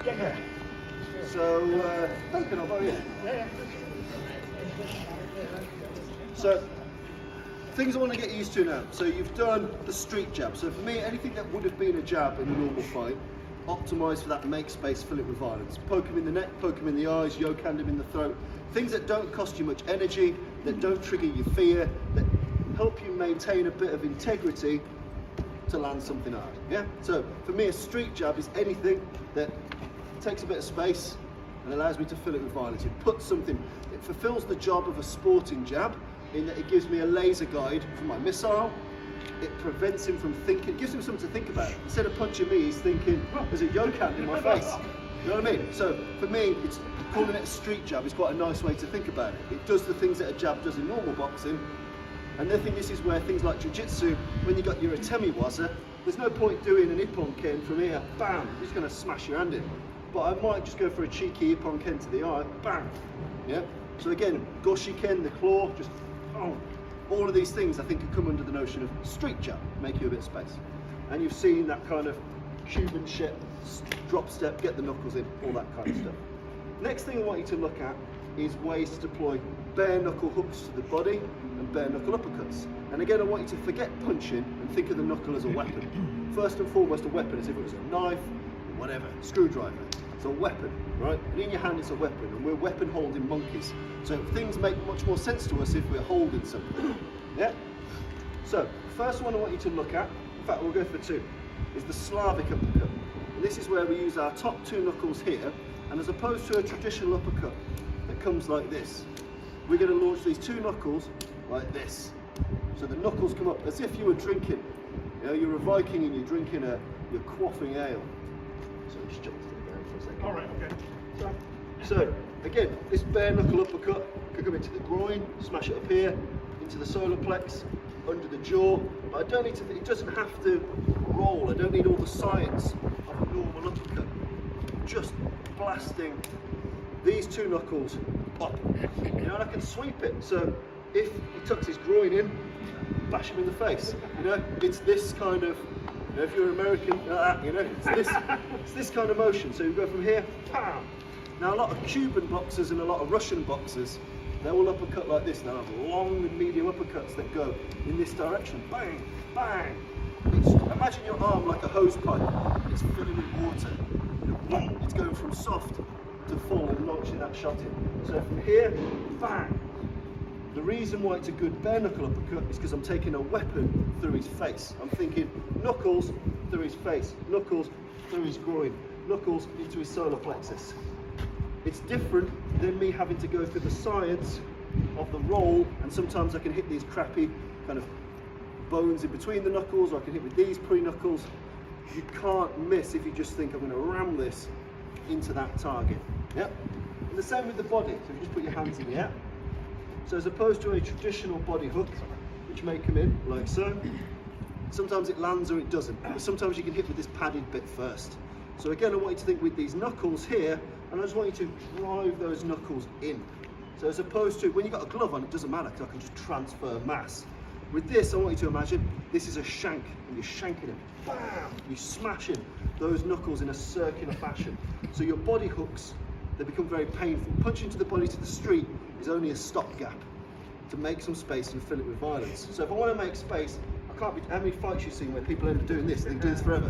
Yeah. So, Duncan, I'll borrow you. Yeah. So, things I want to get used to now. So you've done the street jab. So for me, anything that would have been a jab in a normal fight, optimise for that make space, fill it with violence. Poke him in the neck, poke him in the eyes, yoke hand him in the throat. Things that don't cost you much energy, that don't trigger your fear, that help you maintain a bit of integrity to land something hard. Yeah. So for me, a street jab is anything that takes a bit of space and allows me to fill it with violence. It puts something, it fulfills the job of a sporting jab in that it gives me a laser guide for my missile. It prevents him from thinking, it gives him something to think about. Instead of punching me, he's thinking, there's a yoke hand in my face. You know what I mean? So for me, it's calling it a street jab is quite a nice way to think about it. It does the things that a jab does in normal boxing. And I think this is where things like jiu-jitsu, when you got your atemi waza, there's no point doing an ippon ken from here, bam, he's going to smash your hand in. But I might just go for a cheeky ippon ken to the eye, bang. Yeah. So again, goshi ken, the claw, just all of these things I think could come under the notion of street jab, make you a bit of space. And you've seen that kind of Cuban shit, drop step, get the knuckles in, all that kind of stuff. Next thing I want you to look at is ways to deploy bare knuckle hooks to the body and bare knuckle uppercuts. And again, I want you to forget punching and think of the knuckle as a weapon. First and foremost, a weapon as if it was a knife, whatever, screwdriver. It's a weapon, right? And in your hand it's a weapon, and we're weapon holding monkeys. So things make much more sense to us if we're holding something. Yeah? So, first one I want you to look at, in fact we'll go for two, is the Slavic uppercut. And this is where we use our top two knuckles here, and as opposed to a traditional uppercut that comes like this, we're going to launch these two knuckles like this. So the knuckles come up as if you were drinking. You know, you're a Viking and you're drinking you're quaffing ale. So just jump to the ground for a second. All right, okay. So again, this bare knuckle uppercut could come into the groin, smash it up here, into the solar plex, under the jaw. But I don't need to. It doesn't have to roll. I don't need all the science of a normal uppercut. Just blasting these two knuckles up. You know, and I can sweep it. So if he tucks his groin in, bash him in the face. You know, it's this kind of. You know, if you're American, you know, it's this kind of motion. So you go from here, pow. Now a lot of Cuban boxers and a lot of Russian boxers, they will uppercut like this. They'll have long and medium uppercuts that go in this direction. Bang, bang. Imagine your arm like a hose pipe. It's filling with water. Boom, it's going from soft to full and launching that shot in. So from here, bang. The reason why it's a good bare knuckle uppercut is because I'm taking a weapon through his face. I'm thinking knuckles through his face, knuckles through his groin, knuckles into his solar plexus. It's different than me having to go through the science of the roll, and sometimes I can hit these crappy kind of bones in between the knuckles, or I can hit with these pre-knuckles. You can't miss if you just think I'm going to ram this into that target. Yep. And the same with the body. So if you just put your hands in the air. So as opposed to a traditional body hook, which may come in like so, sometimes it lands or it doesn't. But sometimes you can hit with this padded bit first. So again, I want you to think with these knuckles here, and I just want you to drive those knuckles in. So as opposed to, when you've got a glove on, it doesn't matter because I can just transfer mass. With this, I want you to imagine this is a shank, and you're shanking him. Bam! You're smashing those knuckles in a circular fashion. So your body hooks, they become very painful. Punching to the body to the street is only a stopgap to make some space and fill it with violence. So if I want to make space, I can't be, how many fights you've seen where people end up doing this, they do this forever.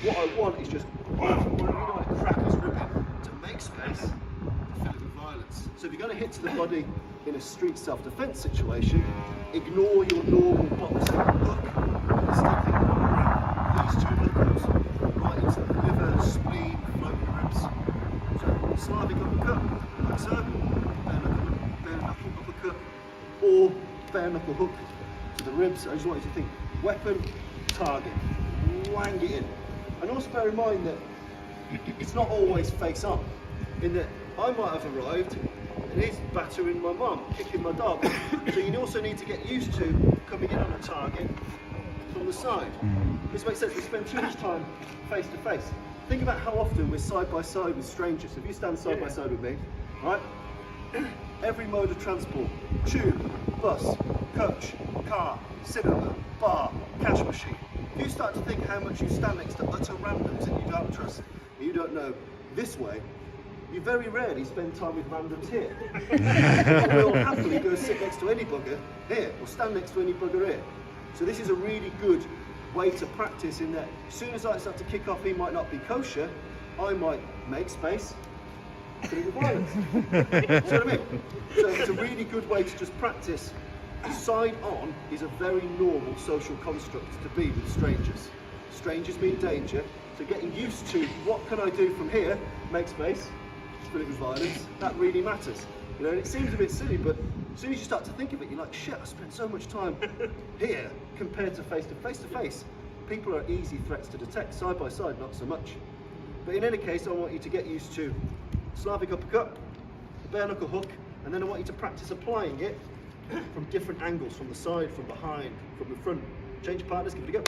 What I want is just, like crackers ripping, to make space, to fill it with violence. So if you're going to hit to the body in a street self-defense situation, ignore your normal boxing hook. Instead think, these two knuckles right into the liver, spleen, floating ribs. So Slavic uppercut, like so, bare knuckle uppercut, or bare knuckle hook to the ribs. I just want you to think weapon, target, wang it in. And also bear in mind that it's not always face on, in that I might have arrived and he's battering my mum, kicking my dog. So you also need to get used to coming in on a target from the side. This makes sense. We spend too much time face to face. Think about how often we're side by side with strangers. If you stand side by side with me, right? Every mode of transport, tube, bus, coach, car, cinema, bar, cash machine. If you start to think how much you stand next to utter randoms that you don't trust, you don't know this way, you very rarely spend time with randoms here. We'll happily go sit next to any bugger here, or stand next to any bugger here. So this is a really good way to practice in that as soon as I start to kick off, he might not be kosher, I might make space, put it with violence. See what I mean? So it's a really good way to just practice. Side on is a very normal social construct to be with strangers. Strangers mean danger, so getting used to what can I do from here, make space, put it with violence, that really matters. You know, and it seems a bit silly, but as soon as you start to think of it, you're like, shit, I spent so much time here compared to face to face. People are easy threats to detect, side by side, not so much. But in any case, I want you to get used to Slavic uppercut, the bare knuckle hook, and then I want you to practice applying it from different angles, from the side, from behind, from the front. Change partners, give it a go.